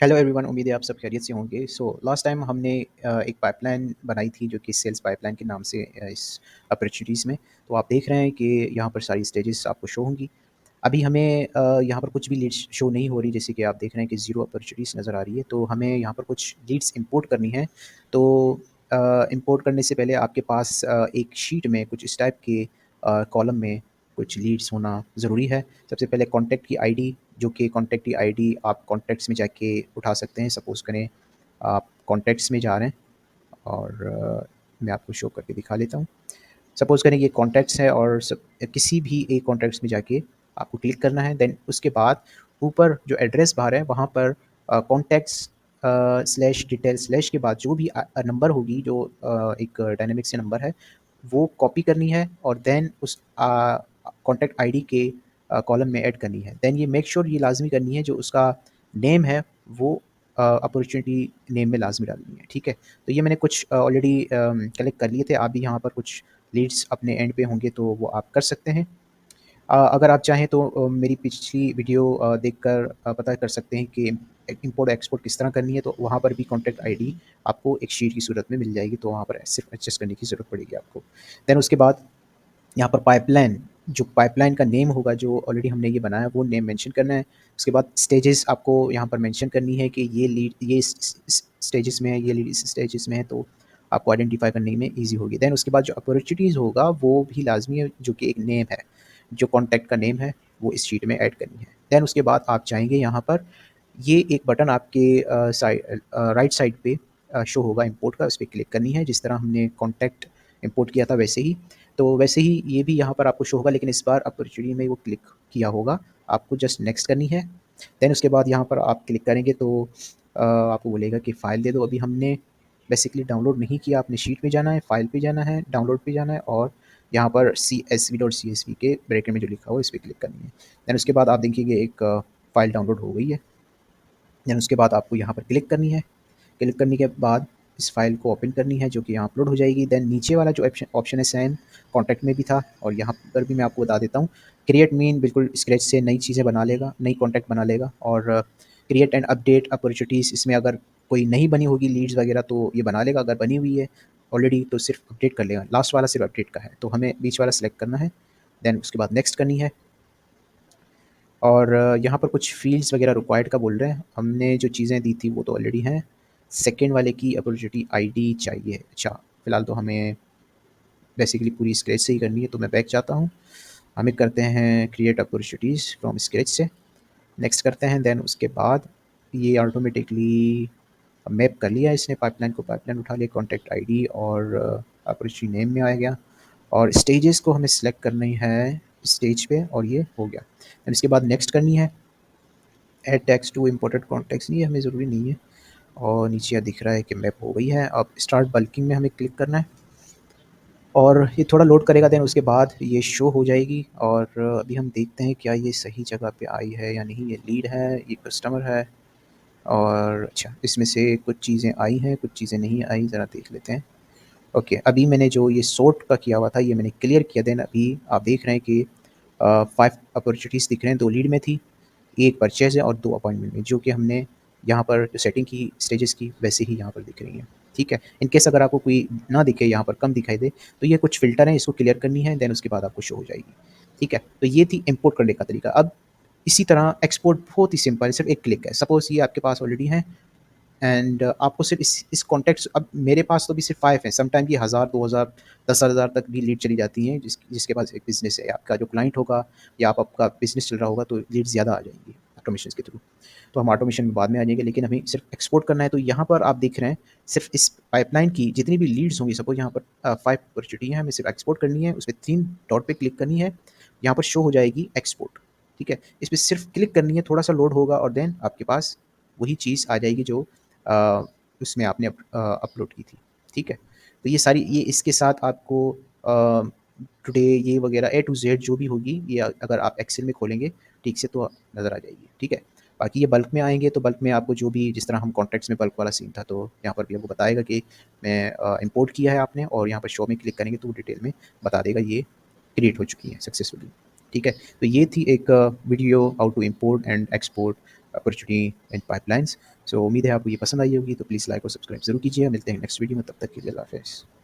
Hello everyone, उम्मीद है आप सब खैरियत से होंगे। लास्ट टाइम हमने एक पाइपलाइन बनाई थी जो कि सेल्स पाइपलाइन के नाम से इस अपॉर्चुनिटीज़ में। तो आप देख रहे हैं कि यहाँ पर सारी स्टेजेस आपको शो होंगी। अभी हमें यहाँ पर कुछ भी लीड्स शो नहीं हो रही, जैसे कि आप देख रहे हैं कि ज़ीरो अपॉर्चुनिटीज़ नज़र आ रही है। तो हमें यहाँ पर कुछ लीड्स इंपोर्ट करनी है। तो इंपोर्ट करने से पहले आपके पास एक शीट में कुछ इस टाइप के कॉलम में कुछ लीड्स होना ज़रूरी है। सबसे पहले कॉन्टैक्ट की आईडी, जो कि कॉन्टैक्ट की आईडी आप कॉन्टैक्ट्स में जाके उठा सकते हैं। सपोज़ करें आप कॉन्टैक्ट्स में जा रहे हैं और मैं आपको शो करके दिखा लेता हूँ। सपोज़ करें ये कॉन्टैक्ट्स है और किसी भी एक कॉन्टैक्ट्स में जाके आपको क्लिक करना है। देन उसके बाद ऊपर जो एड्रेस बार है वहाँ पर कॉन्टैक्ट्स स्लैश डिटेल स्लैश के बाद जो भी नंबर होगी, जो एक डायनामिक से नंबर है, वो कॉपी करनी है और देन उस कॉन्टैक्ट आईडी के कॉलम में ऐड करनी है। देन ये मेक श्योर ये लाज़मी करनी है जो उसका नेम है वो अपॉर्चुनिटी नेम में लाज़मी डालनी है, ठीक है? तो ये मैंने कुछ ऑलरेडी कलेक्ट कर लिए थे। आप भी यहाँ पर कुछ लीड्स अपने एंड पे होंगे तो वो आप कर सकते हैं। अगर आप चाहें तो मेरी पिछली वीडियो देखकर पता कर सकते हैं कि इम्पोर्ट एक्सपोर्ट किस तरह करनी है। तो वहाँ पर भी कॉन्टैक्ट आईडी आपको एक शीट की सूरत में मिल जाएगी, तो वहाँ पर सिर्फ एडजस्ट करने की ज़रूरत पड़ेगी आपको। देन उसके बाद यहाँ पर पाइपलाइन, जो पाइपलाइन का नेम होगा जो ऑलरेडी हमने ये बनाया है वो नेम मेंशन करना है। उसके बाद स्टेजेस आपको यहाँ पर मेंशन करनी है कि ये लीड ये स्टेजेस में है, ये लीड इस स्टेजेस में है, तो आपको आइडेंटिफाई करने में ईजी होगी। देन उसके बाद जो अपॉर्चुनिटीज़ होगा वो भी लाजमी है, जो कि एक नेम है, जो कॉन्टैक्ट का नेम है वो इस शीट में ऐड करनी है। देन उसके बाद आप चाहेंगे यहाँ पर ये एक बटन आपके राइट साइड पे शो होगा इंपोर्ट का, उस पर क्लिक करनी है। जिस तरह हमने कॉन्टैक्ट इंपोर्ट किया था वैसे ही, तो वैसे ही ये भी यहाँ पर आपको शो होगा, लेकिन इस बार अपॉर्चुनिटी में वो क्लिक किया होगा। आपको जस्ट नेक्स्ट करनी है। देन उसके बाद यहाँ पर आप क्लिक करेंगे तो आपको बोलेगा कि फ़ाइल दे दो। अभी हमने बेसिकली डाउनलोड नहीं किया, आपने शीट पे जाना है, फ़ाइल पे जाना है, डाउनलोड पे जाना है और यहाँ पर csv.csv के ब्रैकेट में जो लिखा हुआ है इस पर क्लिक करनी है। देन उसके बाद आप देखिए एक फ़ाइल डाउनलोड हो गई है। देन उसके बाद आपको यहाँ पर क्लिक करनी है। क्लिक करने के बाद इस फाइल को ओपन करनी है, जो कि यहाँ अपलोड हो जाएगी। देन नीचे वाला जो ऑप्शन है सेम कॉन्टैक्ट में भी था और यहाँ पर भी मैं आपको बता देता हूँ। क्रिएट मीन बिल्कुल स्क्रैच से नई चीज़ें बना लेगा, नई कॉन्टैक्ट बना लेगा। और क्रिएट एंड अपडेट अपॉर्चुनिटीज़, इसमें अगर कोई नहीं बनी होगी लीड्स वगैरह तो ये बना लेगा, अगर बनी हुई है ऑलरेडी तो सिर्फ अपडेट कर लेगा। लास्ट वाला सिर्फ अपडेट का है, तो हमें बीच वाला सेलेक्ट करना है। देन उसके बाद नेक्स्ट करनी है। और यहाँ पर कुछ फ़ील्ड्स वगैरह रिक्वायर्ड का बोल रहे हैं। हमने जो चीज़ें दी थी वो तो ऑलरेडी हैं। सेकंड वाले की अपॉर्चुनिटी आईडी चाहिए। अच्छा, फ़िलहाल तो हमें बेसिकली पूरी स्क्रैच से ही करनी है, तो मैं बैक जाता हूँ। हमें करते हैं क्रिएट अपॉर्चुनिटीज़ फ्रॉम स्क्रैच से। नेक्स्ट करते हैं। देन उसके बाद ये ऑटोमेटिकली मैप कर लिया इसने पाइपलाइन को, पाइपलाइन उठा लिया, कॉन्टैक्ट आईडी और अपॉर्चुनिटी नेम में आ गया। और स्टेजेस को हमें सेलेक्ट करनी है स्टेज पे और ये हो गया। देन इसके बाद नेक्स्ट करनी है। Add text to imported context, ये हमें ज़रूरी नहीं है। और नीचे दिख रहा है कि मैप हो गई है। अब स्टार्ट बल्किंग में हमें क्लिक करना है और ये थोड़ा लोड करेगा। देन उसके बाद ये शो हो जाएगी और अभी हम देखते हैं क्या ये सही जगह पे आई है या नहीं। ये लीड है, ये कस्टमर है और अच्छा, इसमें से कुछ चीज़ें आई हैं, कुछ चीज़ें नहीं आई, ज़रा देख लेते हैं। ओके, अभी मैंने जो ये सॉर्ट का किया हुआ था ये मैंने क्लियर किया। देन अभी आप देख रहे हैं कि 5 अपॉर्चुनिटीज़ दिख रहे हैं, 2 लीड में थी, 1 परचेज़ है और 2 अपॉइंटमेंट में, जो कि हमने यहाँ पर जो सेटिंग की स्टेजेस की वैसे ही यहाँ पर दिख रही हैं, ठीक है। इन केस अगर आपको कोई ना दिखे, यहाँ पर कम दिखाई दे, तो ये कुछ फ़िल्टर हैं, इसको क्लियर करनी है। देन उसके बाद आपको शो हो जाएगी, ठीक है। तो ये थी इम्पोर्ट करने का तरीका। अब इसी तरह एक्सपोर्ट बहुत ही सिंपल है, सिर्फ एक क्लिक है। सपोज़ ये आपके पास ऑलरेडी है एंड आपको सिर्फ इस कॉन्टेक्स्ट, अब मेरे पास तो अभी सिर्फ 5 है। सम टाइम ये 1000, 2000, 10,000 तक भी लीड चली जाती हैं। जिसके पास एक बिज़नेस है, आपका जो क्लाइंट होगा या आपका बिज़नेस चल रहा होगा, तो लीड ज़्यादा आ जाएंगी ऑटोमेशन के थ्रू। तो हम ऑटोमेशन में बाद में आ जाएंगे, लेकिन हमें सिर्फ एक्सपोर्ट करना है। तो यहाँ पर आप देख रहे हैं सिर्फ इस पाइपलाइन की जितनी भी लीड्स होंगी, सपोज यहाँ पर 5 अपॉर्चुनिटी है, हमें सिर्फ एक्सपोर्ट करनी है। उसमें 3 डॉट पे क्लिक करनी है, यहाँ पर शो हो जाएगी एक्सपोर्ट, ठीक है। इस पर सिर्फ क्लिक करनी है, थोड़ा सा लोड होगा और देन आपके पास वही चीज़ आ जाएगी जो उसमें आपने अपलोड की थी, ठीक है। तो ये सारी, ये इसके साथ आपको टुडे ये वगैरह ए टू जेड जो भी होगी, ये अगर आप एक्सेल में खोलेंगे ठीक से तो नज़र आ जाएगी, ठीक है। बाकी ये बल्क में आएंगे तो बल्क में आपको जो भी, जिस तरह हम कॉन्टैक्ट्स में बल्क वाला सीन था, तो यहाँ पर भी आपको बताएगा कि मैं इंपोर्ट किया है आपने, और यहाँ पर शो में क्लिक करेंगे तो वो डिटेल में बता देगा ये क्रिएट हो चुकी है सक्सेसफुली, ठीक है। तो ये थी एक video how to import and export opportunity in pipelines. So उम्मीद है आपको ये पसंद आई होगी, तो प्लीज़ लाइक और सब्सक्राइब ज़रूर कीजिए। मिलते हैं नेक्स्ट वीडियो में, तब तक के लिए अल्लाह हाफ़िज़।